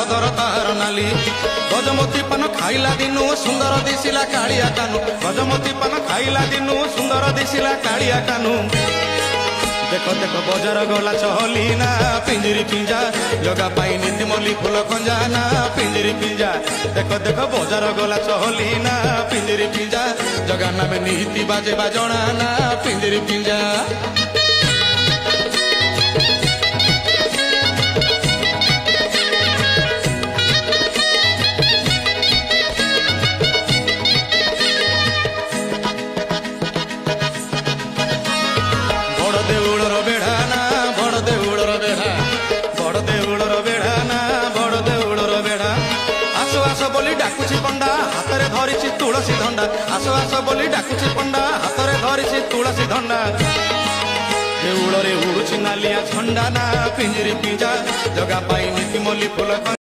other ତାହାର ନାଲି ଗଜମତି ପାନ ଖାଇଲା ଦିନୁ ସୁନ୍ଦର ଦିଶିଲା କାଳିଆ କାନୁ ଗଜମତି ପାନ ଖାଇଲା ଦିନୁ ସୁନ୍ଦର ଦିଶିଲା କାଳିଆ କାନୁ ଦେଖ ଦେଖ ବଜାର ଗଲା ଚହଲି ନା ପିଞ୍ଜିରି ପିଞ୍ଜା ଜଗା ପାଇଁ ନିତିମଲ୍ଲି ଫୁଲ ଖଞ୍ଜା ନା ପିଞ୍ଜିରି ପିଞ୍ଜା ଦେଖ ଦେଖ ବଜାର ଗଲା ଚହଲି ନା ପିଞ୍ଜିରି ପିଞ୍ଜା ଜଗା ନାମେ ନିତି ବାଜେ ବାଜଣା ନା ପିଞ୍ଜିରି ପିଞ୍ଜା ডাকুছি পণ্ডা হাতরে ধরিছি তুলসী ধন্ডা আস আস বলি ডাকুছি পণ্ডা হাতরে ধরিছি তুলসী ধন্ডা দেউଳରେ উড়ুছি নালিয়া ঝন্ডা না পিঞ্জিরি পিঞ্জা জগা পাই নিতিমল্লি ফুল